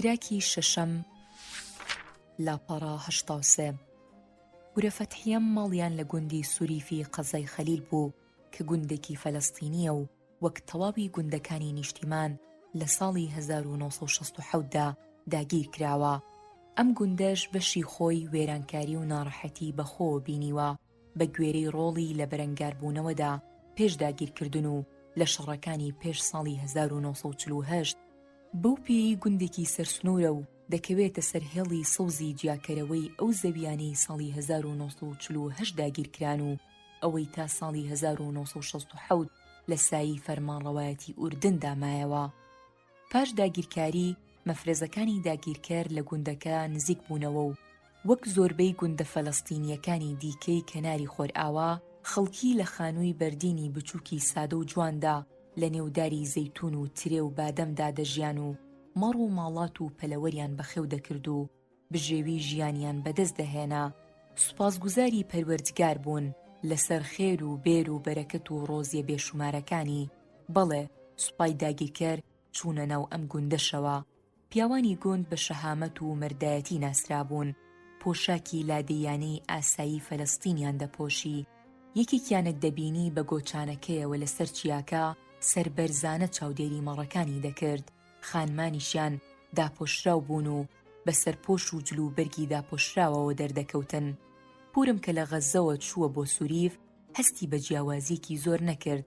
تراکی شەشەم لاپەڕە 83 گورە فەتحیەم ماڵیان لە گوندی سوریفی قەزای خەلیل بوو کە گوندێکی فەلەستینیە و وەک تەواوی گوندەکانی نیشتیمان لە ساڵی 1967دا داگیر کراوە. ئەم گوندەش بەشی خۆی وێرانکاری و ناڕەحەتی بەخۆ بینیوە بە گوێرەی ڕۆڵی لە بەرەنگاربوونەوەدا پێش داگیرکردن و لە شەڕەکانی پێش ساڵی 1948 بەو پێی گوندێکی سەرسنوورە و دەکەوێتە سەر هێڵی سەوزی جیاکەرەوەی ئەو زەویانەی ساڵی 1948 داگیرکران و ئەوەی تا ساڵی 1967 لە سایی فەرمانڕەوایەتی ئوردندا مایەوە. پاش داگیرکاری مەفرەزەکانی داگیرکەر لە گوندەکە نزیک بوونەوە و وەک زۆربەی گوندە فەلەستینیەکانی دیکەی کەناری خۆرئاوا خەڵکی لە خانووی بەردینی بچووکی سادە و جواندا لە نێوداری زەیتون و ترێ و بادەمدا دەژیان و مەڕ و ماڵات و پەلەوەریان بەخێو دەکرد و بژێوی ژیانیان بەدەست دەهێنا. سوپاسگوزاری پەروەردگار بوون لەسەر خێر و بێر و بەرەکەت و ڕۆزیە بێشومارەکانی. بەڵێ سوپای داگیرکەر چوونە ناو ئەم گوندەشەوە. پیاوانی گوند بە شەهامەت و مەردایەتی ناسرابوون، پۆشاکی لادەیانەی ئاسایی فەلەستینیان دەپۆشی. یەکێکیانت دەبینی بە گۆچانەکەیەوە لەسەر چیاکە سەربەرزانە چاودێری مەڕەکانی دەکرد. خانمانیشیان داپۆشراو بوون و بەسەر پۆش و جلو بەرگی داپۆشراوەوە دەردەکەوتن. پورم کە لە غەزەوە چووە بۆ سوریف هەستی بە جیاوازیەکی زۆر نەکرد.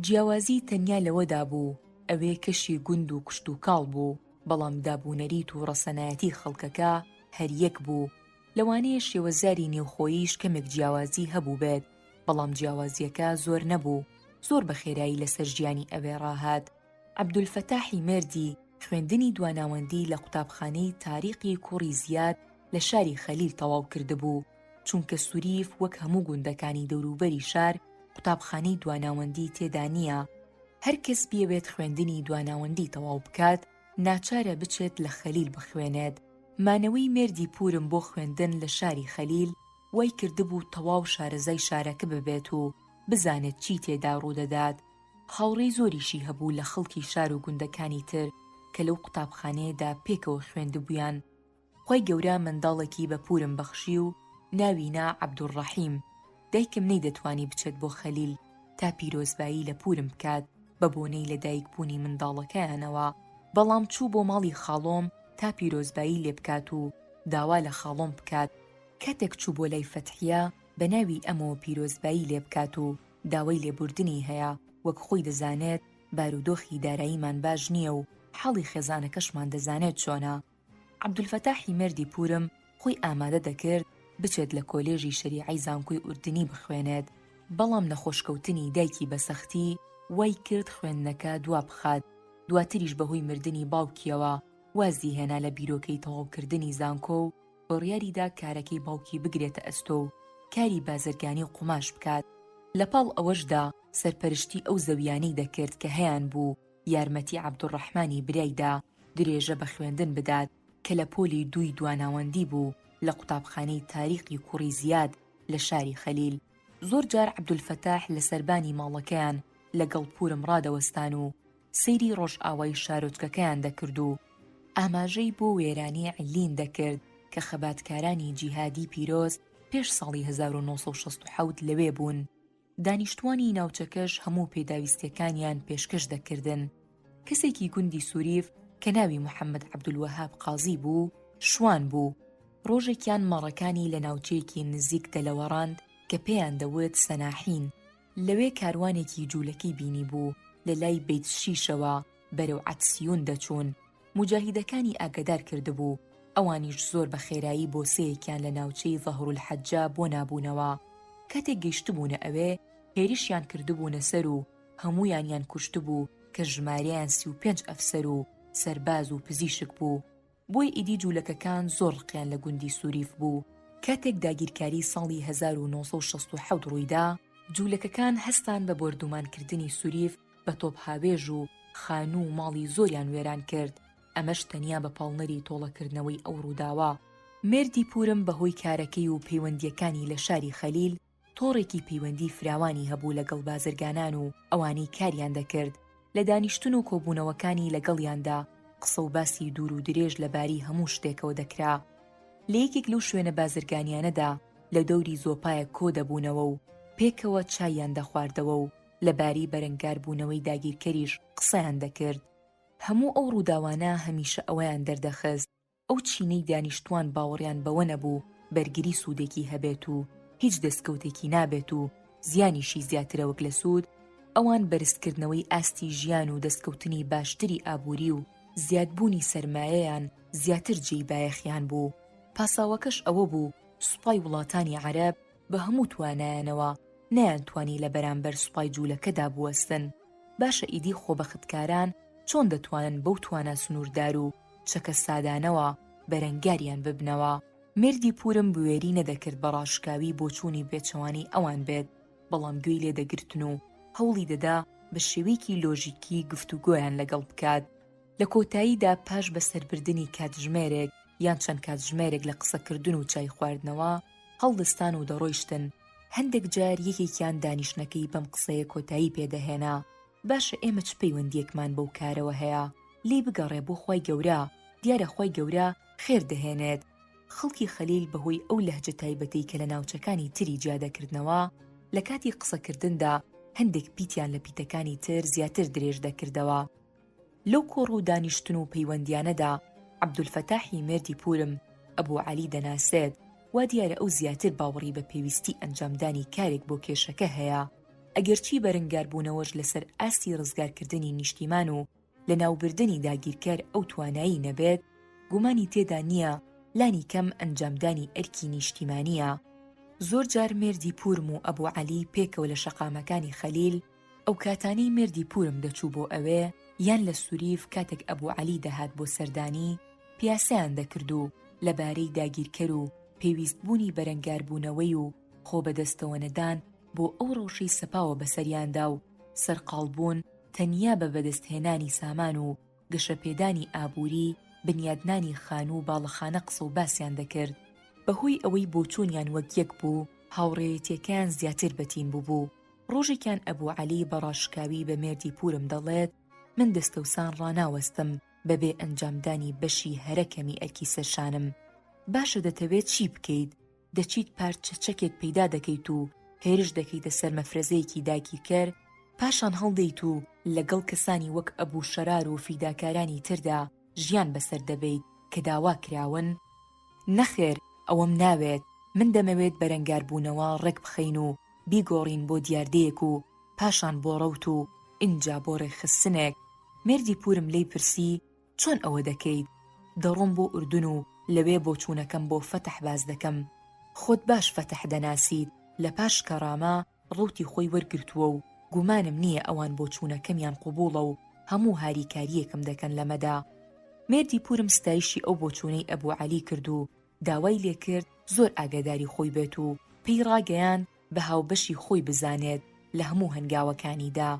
جیاوازی تەنیا لەوەدا بوو ئەوێ کەشی گوند و کشت و کاڵ بوو، بەڵام دابوونەریت و ڕەسەنایەتی خەڵکەکە هەر یەک بوو. لەوانەیە شێوەزاری نێوخۆییش کەمێک جیاوازی هەبوو بێت، بەڵام جیاوازیەکە زۆر نەبوو. زۆر بە خێرایی لەسەر ژیانی ئەوێ ڕاهات. عەبدولفەتاحی مێردی خوێندنی دواناوەندی لە قوتابخانەی تاریقی کوڕی زیاد لە شاری خەلیل تەواو کردبوو، چونکە سوریف وەک هەموو گوندەکانی دەوروبەری شار قوتابخانەی دواناوەندی تێدا نییە. هەر کەس بیەوێت خوێندنی دواناوەندی تەواو بکات ناچارە بچێت لە خەلیل بخوێنێت. مانەوەی مێردی پورم بۆ خوێندن لە شاری خەلیل وای کردبوو تەواو شارەزای شارەکە ببێت و بزانێت چی تێدا ڕوودەدات. هاوڕێی زۆریشی هەبوو لە خەڵکی شار و گوندەکانی تر کە لەو قوتابخانەیەدا پێکەوە خوێندبوویان. خۆی گەورە منداڵێکی بە پورم بەخشی و ناوی نا عەبدوڕەحیم. دایکم نەیدەتوانی بچێت بۆ خەلیل تا پیرۆزبایی لە پورم بکات بە بۆنەی لە دایکبوونی منداڵەکەیانەوە، بەڵام چوو بۆ ماڵی خاڵۆم تا پیرۆزبایی لێ بکات و داوا لە خاڵۆم بکات. کاتێک چوو بۆ لای فەتحیە بە ناوی ئەمەوە پیرۆزبایی لێ بکات و داوای لێبوردنی هەیە، وەک خۆی دەزانێت بارودۆخی داراییمان باش نییە و حاڵی خێزانەکەشمان دەزانێت چۆنە. عەبدولفەتاحی مێردی پورم خۆی ئامادە دەکرد بچێت لە کۆلێژی شەریعەی زانکۆی ئوردنی بخوێنێت، بەڵام نەخۆشکەوتنی دایکی بەسەختی وای کرد خوێندنەکە دوا بخات. دواتریش بەهۆی مردنی باوکیەوە وازی هێنا لە بیرۆکەی تەواوکردنی زانکۆ و بڕیاریدا کارەکەی باوکی بگرێتە ئەستۆ و کاری بازرگانی و قوماش بکات. لەپاڵ ئەوەشدا سەرپەرشتی ئەو زەویانەی دەکرد کە هەیان بوو یارمەتی عەبدوڕەحمانی برایدا درێژە بە خوێندن بدات کە لە پۆلی دووی دواناوەندی بوو لە قوتابخانەی تاریقی کوڕی زیاد لە شاری خەلیل. زۆر جار عەبدولفەتاح لە سەربانی ماڵەکەیان لەگەڵ پورم ڕادەوەستان و سەیری ڕۆژئاوای شارۆچکەکەیان دەکرد و ئاماژەی بۆ وێرانی عیلین دەکرد کە خەباتکارانی جیهادی پیرۆز پێش ساڵی 1967 لەوێ بوون. دانیشتوانی ناوچەکەش هەموو پێداویستیەکانیان پێشکەش دەکردن. کەسێکی گوندی سوریف کە ناوی محەممەد عەبدولوەهاب قازی بوو شوان بوو. ڕۆژێکیان مەڕەکانی لە ناوچەیەکی نزیک دەلەوەڕاند کە پێیان دەوت سەناحین. لەوێ کاروانێکی جوولەکەی بینی بوو لە لای بەیت شیشەوە بەرەو عەتسیون دەچوون. موجاهیدەکانی ئاگادار کردبوو، ئەوانیش زۆر بە خێرایی بۆ سەیەکیان لە ناوچەی ظەهرولحەجە بۆ نابوونەوە. کاتێک گەیشتبوونە ئەوێ هێرشیان کردبوونە سەر و هەموویانیان کوشتبوو کە ژمارەیان 35 ئەفسەر و سەرباز و پزیشک بوو. بۆی ئیدی جوولەکەکان زۆر ڕقیان لە گوندی سوریف بوو. کاتێک داگیرکاری ساڵی 1967 ڕوویدا جوولەکەکان هەستان بە بۆردومانکردنی سوریف بە تۆپهاوێژ و خانوو و ماڵی زۆریان وێران کرد. ئەمەش تەنیا بە پاڵنەری تۆڵەکردنەوەی ئەو ڕووداوە. مێردی پورم بەهۆی کارەکەی و پەیوەندیەکانی لە شاری خەلیل تۆڕێکی پەیوەندی فراوانی هەبوو لەگەڵ بازرگانان و ئەوانەی کاریان دەکرد. لە دانیشتن و کۆبوونەوەکانی لەگەڵیاندا قسە و باسی دوور و درێژ لەباری هەموو شتێکەوە دەکرا. لە یەکێک لەو شوێنە بازرگانیانەدا لە دەوری زۆپایە کۆ دەبوونەوە و پێکەوە چایان دەخواردەوە و لەباری بەرەنگاربوونەوەی داگیرکەریش قسەیان دەکرد. هەموو ئەو ڕووداوانە هەمیشە ئەوەیان دەردەخست ئەو چینەی دانیشتوان باوەڕیان بەوە نەبوو بەرگری سوودێکی هەبێت و هیچ دەستکەوتێکی نابێت و زیانیشی زیاترە وەک لە سوود ئەوان بەرزکردنەوەی ئاستی ژیان و دەستکەوتنی باشتری ئابووری و زیادبوونی سەرمایەیان زیاتر جێی بایەخیان بوو. پاساوەکەش ئەوە بوو سوپای وڵاتانی عەرەب بە هەموو توانایانەوە نەیانتوانی لە بەرامبەر سوپای جوولەکەدا بوەستن. باشە ئیدی خۆبەختکاران چۆن دەتوانن بەو توانە سنووردار و چەکە سادانەوە بەرەنگاریان ببنەوە. مێردی پورم بوێری نەدەکرد بە ڕاشکاوی بۆ چوونی پێچەوانی ئەوان بێت، بەڵام گوێی لێ دەگرتن و هەوڵی دەدا بە شێوەیەکی لۆژیکی گفتوگۆیان لەگەڵ بکات. لە کۆتاییدا پاش بەسەربردنی کاتژمێرێک یان چەند کاتژمێرێک لە قسەکردن و چای خواردنەوە هەڵدەستان و دەڕۆیشتن. هەندێک جار یەکێکیان دانیشتنەکەی بەم قسەیە کۆتایی پێدەهێنا: باشە ئێمە چ پەیوەندیەکمان بەو کارەوە هەیە؟ لێ بگەڕێ بۆ خوای گەورە، دیارە خوای گەورە خێر دەهێنێت. خەڵکی خەلیل بەهۆی ئەو لەهجە تایبەتەی کە لە ناوچەکانی تری جیادەکردنەوە لە کاتی قسەکردندا هەندێک پیتیان لە پیتەکانی تر زیاتر درێژ دەکردەوە. لەو کۆڕ و دانیشتن و پەیوەندیانەدا عەبدولفەتاحی مێردی پورم ئەبوو عەلی دەناسێت، وا دیارە ئەو زیاتر باوەڕی بە پێویستی ئەنجامدانی کارێک بۆ کێشەکە هەیە. ئەگەرچی بەرەنگاربوونەوەش لەسەر ئاستی ڕزگارکردنی نیشتیمان و لە ناوبردنی داگیرکار ئەو توانایی نەبێت، گومانی تێدا نییە لانی کەم ئەنجامدانی ئەرکی نیشتیمانیە. زۆر جار مێردی پورم و ئەبوو عەلی پێکەوە لە شەقامەکانی خەلیل ئەو کاتانەی مێردی پورم دەچوو بۆ ئەوێ یان لە سووریف کاتێک ئەبوو عەلی دەهات بۆ سەردانی پیاسەیان دەکرد و لەبارەی داگیرکەر و پێویستبوونی بەرەنگاربوونەوەی و خۆبەدەستەوە نەدان بۆ ئەو ڕۆژەی سەپاوە بەسەریاندا و سەرقاڵبوون تەنیا بە بەدەستهێنانی سامان و گەشەپێدانی ئابووری بنیادنانی خان و باڵەخانە قسە و باسییان دەکرد. بەهۆی ئەوەی بۆچوونیان وەک یەک بوو هاوڕێیەتیەکەیان زیاتر بەتین بوو. ڕۆژێکیان ئەبوو عەلی بە ڕاشکاوی بە مێردی پورم دەڵێت: من دەستەوسان ڕاناوەستم بەبێ ئەنجامدانی بەشی هەرەکەمی ئەرکی سەرشانم. باشە دەتەوێت چی بکەیت؟ دەچیت پارچە چەکێک پەیدا دەکەیت و هێرش دەکەیتە سەر مەفرەزەیەکی داگیرکەر، پاشان هەڵدەیت و لەگەڵ کەسانی وەک ئەبوو شەرار و فیداکارانی تردا ژیان بەسەر دەبەیت کە داوا کراون؟ نەخێر، ئەوەم ناوێت. من دەمەوێت بەرەنگاربوونەوە ڕێک بخەین و بیگۆڕین بۆ دیاردەیەک و پاشان بۆ ڕەوت و ئینجا بۆ ڕێخستنێک. مێردی پورم لی پرسی: چۆن ئەوە دەکەیت؟ دەڕۆم بۆ ئوردون و لەوێ بۆ چوونەکەم بۆ فەتح باز دەکەم. خۆت باش فەتح دەناسیت. لە پاش کەڕامە ڕوتی خۆی وەرگرتووە و گومانم نییە ئەوان بۆ چوونەکەمیان قوبوڵە و هەموو هاریکاریەکەم دەکەن لەمەدا. مێردی پورم ستایشی ئەو بۆچوونەی ئەبوو عەلی کرد و داوای لێ کرد زۆر ئاگاداری خۆی بێت و پێی ڕاگەیان بە هاوبەشی خۆی بزانێت لە هەموو هەنگاوەکانیدا.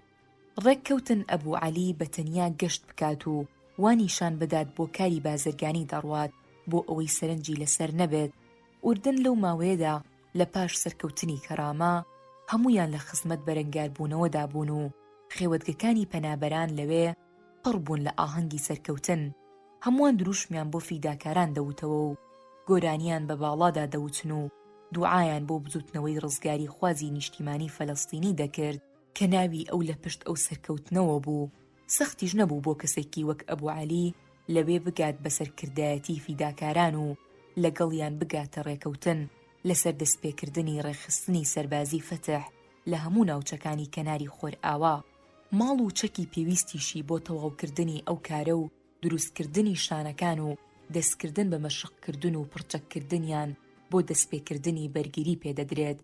ڕێککەوتن ئەبوو عەلی بە تەنیا گەشت بکات و وانیشان بدات بۆ کاری بازرگانی دەڕوات بۆ ئەوەی سەرنجی لەسەر نەبێت. ئوردن لەو ماوەیەدا لە پاش سەرکەوتنی کەرامە هەمویان لە خزمەت بەرەنگاربوونەوەدا بوون و خێوەتگەکانی پەنابەران لەوێ پڕ بوون لە ئاهەنگی سەرکەوتن. هەمووان دروشمیان بۆ فیداکاران دەوتەوە و گۆرانیان بە باڵادا دەوتن و دوعایان بۆ بزوتنەوەی ڕزگاری خوازی نیشتیمانی فەلەستینی دەکرد کە ناوی ئەو لە پشت ئەو سەرکەوتنەوە بوو. سەختیش نەبوو بۆ کەسێکی وەک ئەبوو عەلی لەوێ بگات بەسەرکردایەتی فیداکاران و لەگەڵیان بگاتە ڕێکەوتن لەسەر دەستپێکردنی ڕێخستنی سەربازی فەتح لە هەموو ناوچەکانی کەناری خۆرئاوا. ماڵ و چەکی پێویستیشی بۆ تەواوکردنی ئەو کارە و دروستکردنی شانەکان و دەستکردن بە مەشقکردن و پڕچەککردنیان بۆ دەستپێکردنی بەرگری پێدەدرێت.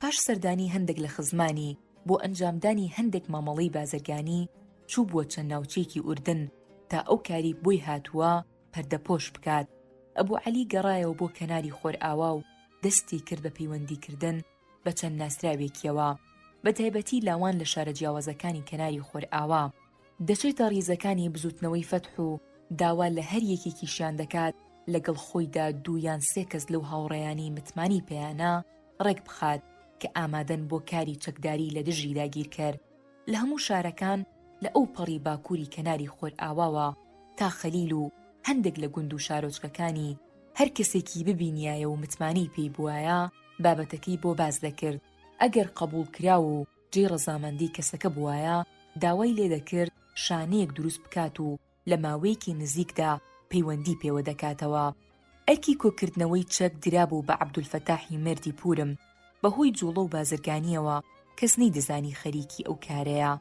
پاش سەردانی هەندێک لە خزمانی بۆ ئەنجامدانی هەندێک مامەڵەی بازرگانی چوو بووە چەند ناوچەیەکی ئوردن تا ئەو کاری بۆی هاتووە پەردەپۆش بکات. ئەبوو عەلی گەڕایەوە بۆ کەناری خۆرئاوا و دەستی کرد بە پەیوەندیکردن بە چەند ناسراوێکیەوە، بە تایبەتی لاوان لە شارە جیاوازەکانی کەناری خۆرئاوا. دەچێتە ڕیزەکانی بزوتنەوەی فەتح و داوا لە هەر یەکێکیشیان دەکات لەگەڵ خۆیدا 2 یان 3 کەس لەو هاوڕێیانی متمانی پێیانە ڕێک بخات کە ئامادەن بۆ کاری چەکداری لە دژی داگیرکەر. لە هەموو شارەکان لە ئەو پەڕی باکووری کەناری خۆرئاواوە تا خەلیل و هەندێک لە گوند و شارۆچکەکانی هەر کەسێکی ببینایە و متمانی پێی بوایە بابەتەکەی بۆ باز دەکرد. ئەگەر قبول کرا و جێ ڕەزامەندی کەسەکە بوایە داوای لێ دەکرد شانەیەک دروست بکات و لە ماوەیەکی نزیکدا پەیوەندی پێوە دەکاتەوە. ئەرکی کۆکردنەوەی چەک درابوو بە عەبدولفەتاحی مێردی پورم. بەهۆی جوڵە و بازرگانیەوە کەس نەیدەزانی خەریکی ئەو کارەیە.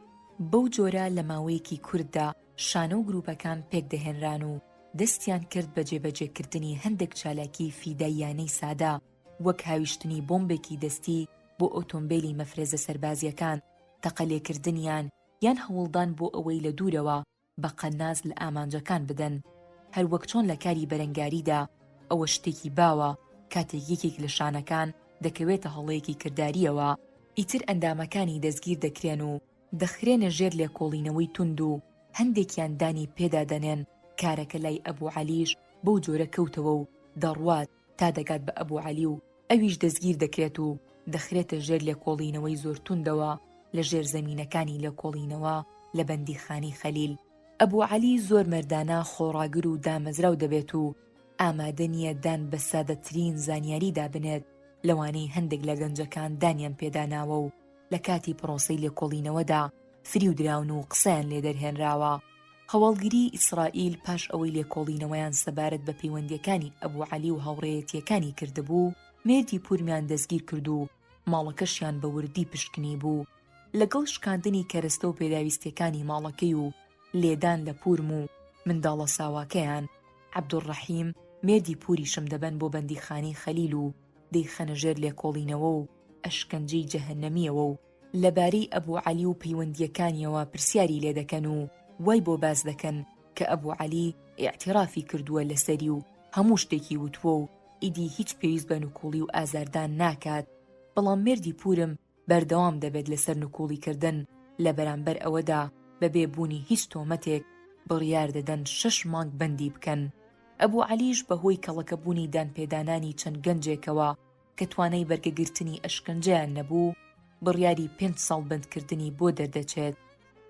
بەو جۆرە لە ماوەیەکی کورددا شانە و گروپەکان پێک دەهێنران و دەستیان کرد بە جێبەجێکردنی هەندێک چالاکی فیداییانەی سادە وەک هاویشتنی بۆمبێکی دەستی بۆ ئۆتۆمبیلی مەفرێزە سەربازیەکان، تەقەلێکردنیان یان هەوڵدان بۆ ئەوەی لە دوورەوە بە قەناز لە ئامانجەکان بدەن. هەر وەک چۆن لە کاری بەرەنگاریدا ئەوە شتێکی باوە کاتێک یەکێک لە شانەکان دەکەوێتە هەڵەیەکی کرداریەوە، ئیتر ئەندامەکانی دەستگیر دەکرێن و دەخرێنە ژێر لێکۆڵینەوەی تند و هەندێکیان دانی پێدا دەنێن. کارەکە لای ئەبوو عەلیش بەو جۆرە کەوتەوە و دەڕوات تا دەگات بە ئەبوو عەلی و ئەویش دەستگیر دەکرێت و دەخرێتە ژێر لێکۆڵینەوەی زۆر توندەوە لە ژێر زەمینەکانی لێکۆڵینەوە لە بەندیخانەی خەلیل. ئەبوو عەلی زۆر مەردانە خۆڕاگر و دامەزراو دەبێت و ئامادە نییە دان بە سادەترین زانیاریدا بنێت لەوانەی هەندێک لە گەنجەکان دانیان پێداناوە و لە کاتی پرۆسەی لێکۆڵینەوەدا فریو دراون و قسەیان لێ دەرهێنراوە. هەواڵگیری ئیسرائیل پاش ئەوەی لێکۆڵینەوەیان سەبارەت بە پەیوەندیەکانی ئەبوو عەلی و هاوڕێیەتیەکانی کردبوو، مێردی پورمیان دەستگیر کرد و ماڵەکەشیان بە وردی پشکنی بوو. لەگەڵ شکاندنی کەرەستە و پێداویستیەکانی ماڵەکەی و لێدان لە پورم و منداڵە ساواکەیان، عەبدوڕەحیم مێردی پوریشم دەبەن بۆ بەندیخانەی خەلیل و دەیخەنە ژێر لێکۆڵینەوە و ئەشکەنجەی جەهەنەمیەوە و لەبارەی ئەبوو عەلی و پەیوەندیەکانیەوە پرسیاری لێ دەکەن و وای بۆ باز دەکەن کە ئەبوو عەلی ئیعتیرافی کردووە لەسەری و هەموو شتێکی وتووە و ئیدی هیچ پێویست بە نکوڵی و ئازاردان ناکات. بەڵام مێردی پورم بەردەوام دەبێت لەسەر نکوڵیکردن لە بەرامبەر ئەوەدا بەبێ بوونی هیچ تۆمەتێک بڕیار دەدەن 6 مانگ بەندی بکەن. ئەبوو عەلیش بەهۆی کەڵەکەبوونی دانپێدانانی چەند گەنجێکەوە کە توانای بەرگەگرتنی ئەشکەنجەیان نەبوو بڕیاری 5 ساڵ بەندکردنی بۆ دەردەچێت.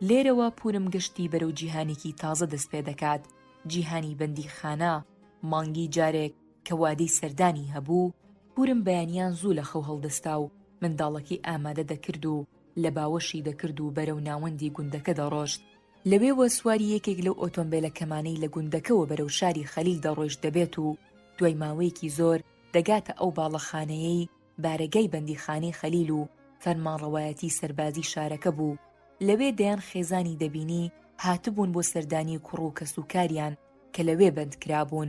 لێرەوە پورم گەشتی بەرەو جیهانێکی تازە دەست پێ دەکات، جیهانی بەندیخانە. مانگی جارێک کە وادەی سەردانی هەبوو، پورم بەیانیان زوو لە خەو هەڵدەستا و منداڵەکەی ئامادە دەکرد و لە باوەشی دەکرد و بەرەو ناوەندی گوندەکە دەڕۆشت. لەوێوە سواری یەکێک لەو ئۆتۆمبیلە کەمانەی لە گوندەکەوە بەرەو شاری خەلیل دەڕۆیشت دەبێت و دوای ماوەیەکی زۆر دەگاتە ئەو باڵەخانەیەی بارەگای بەندیخانەی خەلیل و فەرمانڕەوایەتی سەربازی شارەکە بوو. لەوێ دەیان خێزانی دەبینی هاتبوون بۆ سەردانی کوڕ و کەسوکاریان کە لەوێ بەندکرابوون.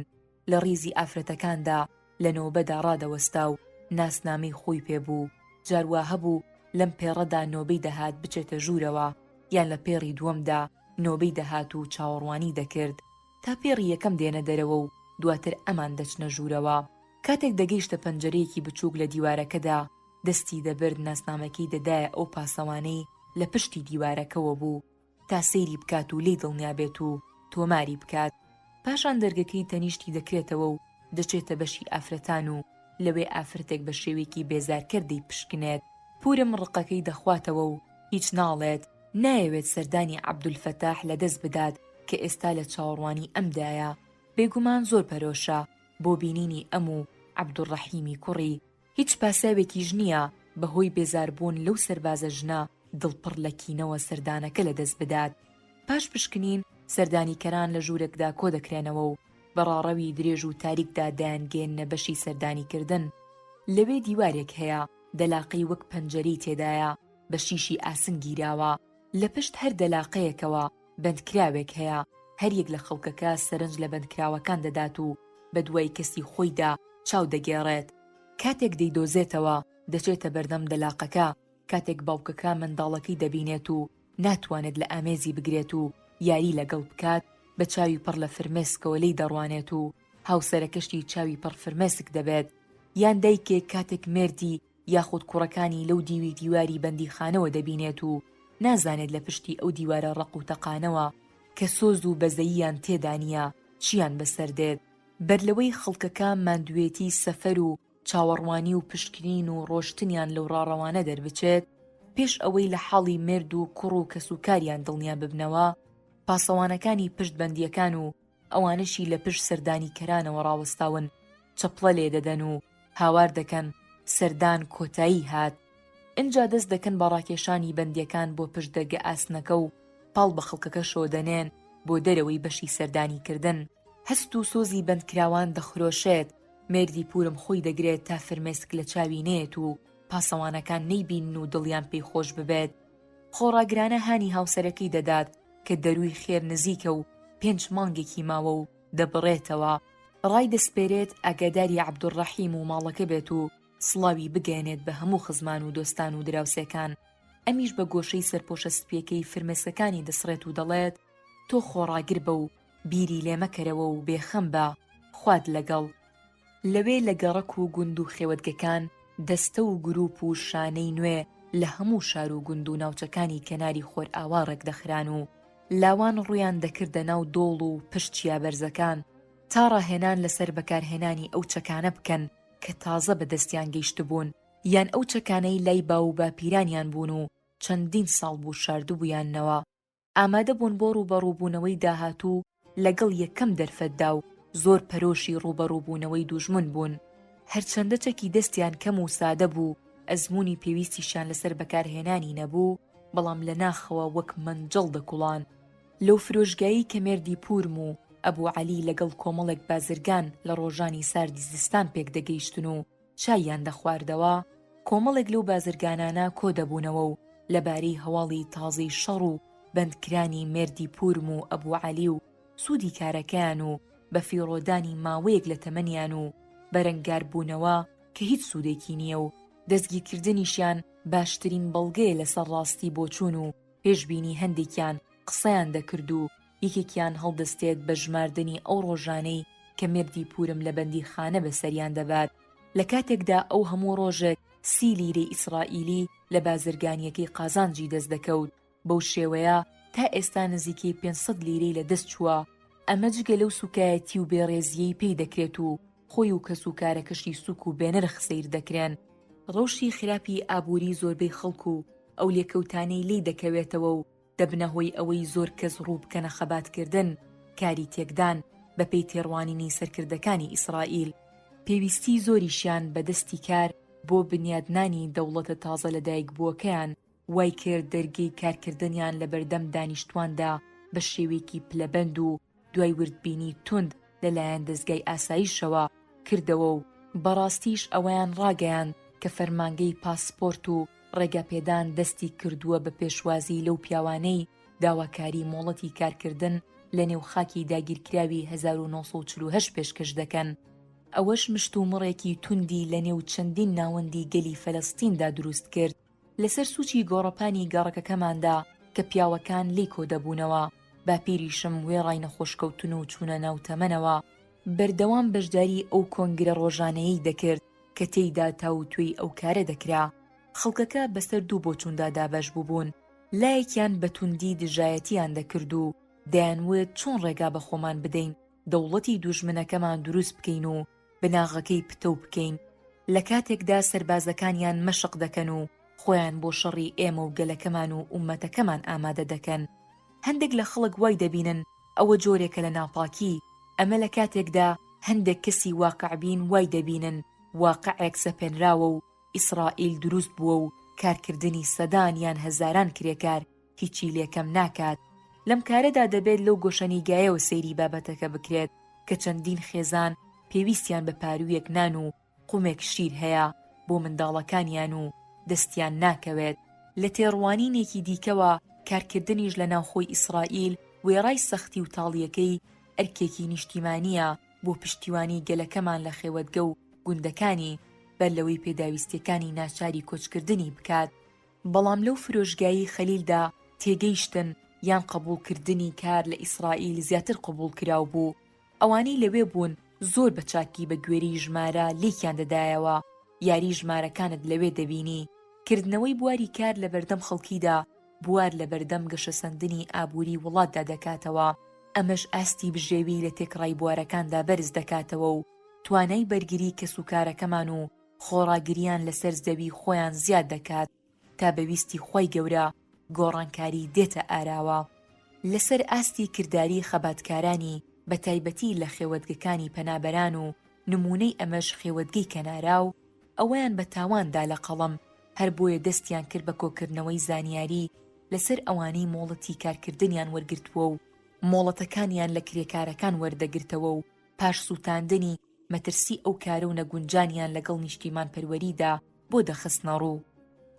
لە ڕیزی ئافرەتەکاندا لە نۆبەدا ڕادەوەستا و ناسنامەی خۆی پێبوو. جاروا هەبوو لەم پێڕەدا نۆبەی دەهات بچێتە ژوورەوە، یان لە پێڕی دووەمدا نۆبەی دەهات و چاوەڕوانی دەکرد تا پێڕی یەکەم دێنە دەرەوە و دواتر ئەمان دەچنە ژوورەوە. کاتێک دەگەیشتە پەنجەرەیەکی بچووک لە دیوارەکەدا دەستی دەبرد ناسنامەکەی دەدایە ئەو پاسەوانەی لە پشتی دیوارەکەوە بوو تا سەیری بکات و لێی دڵنیا بێت و تۆماری بکات. پاشان دەرگەکەی تەنیشتی دەکرێتەوە و دەچێتە بەشی ئافرەتان و لەوێ ئافرەتێک بە شێوێکی بێزارکردەی پشکنێت. پورم ڕقەکەی دەخواتەوە و هیچ ناڵێت، نایەوێت سەردانی عەبدولفەتاح لەدەست بدات کە ئێستا لە چاوەڕوانی ئەمدایە. بێگومان زۆر پەرۆشە بۆ بینینی ئەم و عەبدوڕەحیمی کوڕی. هیچ پاساوێکیش نییە بەهۆی بێزاربوون لەو سەربازە ژنە دڵپڕ لە کینەوە سەردانەکە لەدەست بدات. پاش پشکنین سەردانیکەران لە ژوورێکدا کۆ دەکرێنەوە و بەڕاڕەوی درێژ و تاریکدا دایانگێننە بەشی سەردانیکردن. لەوێ دیوارێک هەیە دەلاقەی وەک پەنجەرەی تێدایە بە شیشی ئاسن گیراوە. لە پشت هەر دەلاقەیەکەوە بەندکراوێک هەیە. هەر یەک لە خەڵکەکە سەرنج لە بەندکراوەکان دەدات و بە دوای کەسی خۆیدا چاو دەگێڕێت. کاتێک دەیدۆزێتەوە دەچێتە بەردەم دەلاقەکە. کاتێک باوکەکە منداڵەکەی دەبینێت و ناتوانێت لە ئامێزی بگرێت و یاری لەگەڵ بکات، بە چاوی پڕ لە فرمێسکەوە لی دەڕوانێت و هاوسەرەکەشتی چاوی پڕ فرمێسک دەبێت. یان دایکێک کاتێک مێردی یاخود کوڕەکانی لەو دیوی دیواری بەندیخانەوە دەبینێت و نازانێت لە پشتی ئەو دیوارە ڕق و تەقانەوە کە سۆز و بەزەییان تێدانە چیان بەسەر دێت. بەرلەوەی خەڵکەکە ماندوێتی سەفەر و چاوەڕوانی و پشکنین و ڕۆشتنیان لەو ڕاڕەوانە دەربچێت، پێش ئەوەی لە حاڵی مێرد و کوڕ و کەسوکاریان دڵنیا ببنەوە، پاسەوانەکانی پشت بەندیەکان و ئەوانشی لە پشت سەردانی کەرانەوە ڕاوەستاون چەپڵە لێ دەدەن و هاوار دەکەن سەردان کۆتایی هات. ئینجا دەست دەکەن بە ڕاکێشانی بەندیەکان بۆ پشت دەرگە ئاسنەکە و پاڵ بە خەڵکەکە شۆدەنێن بۆ دەرەوەی بەشی سەردانی کردن. هەست و سۆزی بەندکراوان دەخرۆشێت. مێردی پورم خۆی دەگرێت تا فرمێسک لە چاوی نێت و پاسەوانەکان نەیبین و دڵیان پێی خۆش ببێت. خۆڕاگرانە هانی هاوسەرەکەی دەدات کە دەروی خێر نزیکە و 5 مانگێکی ماوە و دەبڕێتەوە. ڕای دەسپێرێت ئاگاداری عەبدوڕەحیم و ماڵەکە بێت و سڵاوی بگەێنێت بە هەموو خزمان و دۆستان و دراوسێکان. ئەمیش بە گۆشەی سەرپۆشە سپیەکەی فرمێسەکانی دەسڕێت و دەڵێت تۆ خۆڕاگر بە و بیری لێ مەکەرەوە و بێخەم بە، خواد لەگەڵ. لەوێ لە گەڕەک و گوند و خێوەتگەکان دەستە و گروپ و شانەی نوێ لە هەموو شار و گوند و ناوچەکانی کەناری خۆر ئاوارێک دەخران و لاوان ڕویان دەکردە ناو دۆڵ و پشتیا بەرزەکان تا ڕاهێنان لەسەر بەکارهێنانی ئەو چەکانە بکەن کە تازە بەدەستیان گەیشت بوون، یان ئەو چەکانەی لای باو باپیرانیان بوون و چەندین ساڵ بوو شاردوبوویانەوە. ئامادە بوون بۆ ڕوبەڕووبوونەوەی داهاتوو لەگەڵ یەکەم دەرفەتدا و زۆر پەرۆشی ڕوبەڕووبوونەوەی دوژمن بوون. هەرچەندە چەکی دەستیان کەم و سادە بوو، ئەزموونی پێویستیشان لەسەر بەکارهێنانی نەبوو، بەڵام لە ناخەوە وەک مەنجەڵ دەکوڵان. لەو فرۆشگایی کە مێردی پورم و ئەبوو عەلی لەگەڵ کۆمەڵێک بازرگان لە ڕۆژانی ساردی زستان پێک دەگەیشتن و چاییان دەخواردەوە، کۆمەڵێک لەو بازرگانانە کۆ دەبوونەوە و لەبارەی هەواڵی تازەی شەڕ و بەندکرانی مێردی پورم و ئەبوو عەلی و سوودی کارەکەیان و بە فیڕۆدانی ماوەیەک لە تەمەنیان و بەرەنگاربوونەوە کە هیچ سوودێکی نییە و دەستگیرکردنیشیان باشترین بەڵگەیە لەسەر ڕاستی بۆچوون و پێشبینی هەندێکیان قسەیان دەکرد و یەکێکیان هەڵدەستێت بە ژماردنی ئەو ڕۆژانەی کە مێردی پورم لە بەندیخانە بەسەریان دەبات. لە کاتێکدا ئەو هەموو ڕۆژێک 30 لیرەی ئیسرائیلی لە بازرگانیەکەی قازانجی دەست دەکەوت. بەو شێوەیە تا ئێستا نزیکەی 500 لیرەی لە دەست چووە. ئەمە جگە لەو سوکایەتی و بێڕێزیەی پێی دەکرێت و خۆی و کەسوکارەکەشی سوک و بێنرخ سەیر دەکرێن. ڕەوشی خراپی ئابووری زۆربەی خەڵکو و ئەو لێکەوتانەی لی دەکەوێتەوە و دەبنە هۆی ئەوەی زۆر کەس ڕوو بکەنە خەباتکردن، کاری تێکدان بەپێی تێڕوانینی سەرکردەکانی ئیسرائیل. پێویستی زۆریشیان بەدەستی کار بۆ بنیادنانی دەوڵەتە تازە لەدایک بووەکەیان وای کرد دەرگەی کارکردنیان لە بەردەم دانیشتواندا بە شێوەیەکی پلەبەند و دوای وردبینی تند لەلایەن دەستگای ئاسایشەوە کردەوە و بەڕاستیش ئەوەیان ڕاگەیان کە فەرمانگەی پاسپۆرت و ڕێگاپێدان دەستی کردووە بە پێشوازی لەو پیاوانەی داواکاری مۆڵەتی کارکردن لە نێو خاکی داگیرکراوی 1948 پێشکەش دەکەن. ئەوەش مشت و مڕێکی توندی لە نێو چەندین ناوەندی گەلی فەلەستیندا دروست کرد لەسەر سوچی گۆڕەپانی گەڕەکەکەماندا کە پیاوەکان لێی کۆ دەبوونەوە. باپیریشم وێڕای نەخۆشکەوتن و چوونە ناوتەمەنەوە بەردەوام بەشداری ئەو کۆنگرە ڕۆژانەیەی دەکرد کە تێیدا تاوتوێی ئەو کارە دەکرا. خەڵکەکە بەسەر دوو بۆچووندا دابەش بووبوون. لایەکیان بە توندی دژایەتیان دەکرد و دەیانوت چۆن ڕێگا بە خۆمان بدەین دەوڵەتی دوژمنەکەمان دروست بکەین و بناغەکەی پتە بکەین، لە کاتێکدا سەربازەکانیان مەشق دەکەن و خۆیان بۆ شەڕی ئێمە و گەلەکەمان و ئومەتەکەمان ئامادە دەکەن. هەندێک لە خەڵک وای دەبینن ئەوە جۆرێکە لە ناپاکی، ئەمە لە کاتێکدا هەندێک کەسی واقعبین وای دەبینن واقعێک سەپێنراوە و ئیسرائیل دروست بووە و کارکردنی سەدان یان هەزاران کرێکار هیچی لێکەم ناکات. لەم کارەدا دەبێت لەو گۆشەنیگایەوە سەیری بابەتەکە بکرێت کە چەندین خێزان پێویستیان بە پارویەک نان و قومێک شیر هەیە بۆ منداڵەکانیان و دەستیان ناکەوێت. لە تێڕوانینێکی دیکەوە کارکردنیش لە ناوخۆی ئیسرائیل وێڕای سەختی و تاڵیەکەی ئەرکێکی نیشتیمانیە بۆ پشتیوانی گەلەکەمان لە خێوەتگە و گوندەکانی بەر لەوەی پێداویستیەکانی ناچاری کۆچکردنی بکات. بەڵام لەو فرۆشگایی خەلیلدا تێگەیشتن یان قبولکردنی کار لە ئیسرائیل زیاتر قبول کراو بوو. ئەوانەی لەوێ بوون زۆر بە چاکی بە گوێرەی ژمارە لێکیان دەدایەوە، یاری ژمارەکانت لەوێ دەبینی. کردنەوەی بواری کار لە بەردەم خەڵکیدا بوار لە بەردەم گەشەسەندنی ئابووری وڵاتدا دەکاتەوە. ئەمەش ئاستی بژێوی لە تێکڕای بوارەکاندا بەرز دەکاتەوە و توانای بەرگری کەسوکارەکەمان و خۆڕاگریان لەسەر زەوی خۆیان زیاد دەکات تا بەویستی خۆی گەورە گۆڕانکاری دێتە ئاراوە. لەسەر ئاستی کردداری خەباتکارانی بە تایبەتی لە خێوەتگەکانی پەنابەران و نمونەی ئەمەش خێوەتگەی کەناراو ئەوەیان بە تاواندا لە قەڵەم هەر بۆیە دەستیان کرد بە کۆکردنەوەی زانیاری لەسەر ئەوانەی مۆڵەتی کارکردنیان وەرگرتووە و مۆڵەتەکانیان لە کرێکارەکان وەردەگرتەوە و پاش سووتاندنی مەترسی ئەو کارە و نەگونجانیان لەگەڵ نیشتیمان پەروەریدا بۆ دەخستنە ڕوو.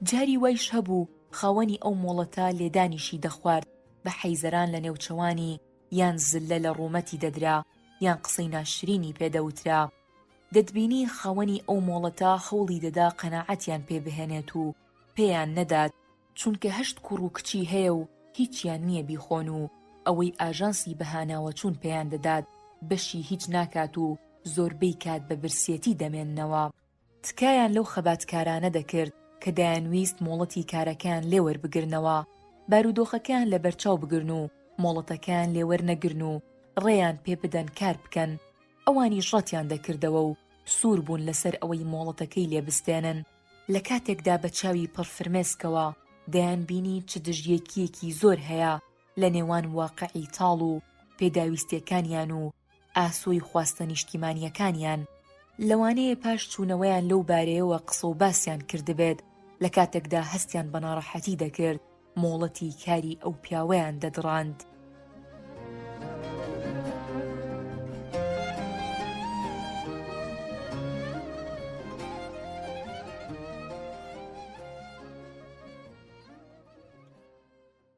جاری وایش هەبوو خاوەنی ئەو مۆڵەتە لێدانیشی دەخوارد بە حەیزەران لە نێوچەوانی یان زلە لە ڕوومەتی دەدرا یان قسەی ناشرینی پێدەوترا. دەتبینی خاوەنی ئەو مۆڵەتە هەوڵی دەدا قەناعەتیان پێ بهێنێت و پێیان نەدات چونکە 8 کوڕ و کچی هەیە و هیچیان نییە بیخۆن و ئەوەی ئاژانسی بەهاناوە چوون پێیان دەدات بەشی هیچ ناکات و زۆربەی کات بە برسێتی دەمێننەوە. تکایان لەو خەباتکارانە دەکرد کە دەیانویست مۆڵەتی کارەکان لێوەربگرنەوە، بارودۆخەکان لە بەرچاو بگرن و مۆڵەتەکان لێوەرنەگرن و ڕێیان پێ بدەن کار بکەن. ئەوانی ڕەتیان دەکردەوە و سوور بوون لەسەر ئەوەی مۆڵەتەکەی لێبستێنن. لە کاتێکدا بە چاوی پڕفرمێسکەوە دەیان بینی چ دژیەکیەکی زۆر هەیە لە نێوان واقعی تاڵ و پێداویستیەکانیان و ئاسۆی خواستە نیشتیمانیەکانیان. لەوانەیە پاش چوونەوەیان لەو بارەیەوە قسە و باسیان کردبێت لە کاتێکدا هەستیان بە ناڕەحەتی دەکرد مۆڵەتی کاری ئەو پیاوەیان دەدڕاند.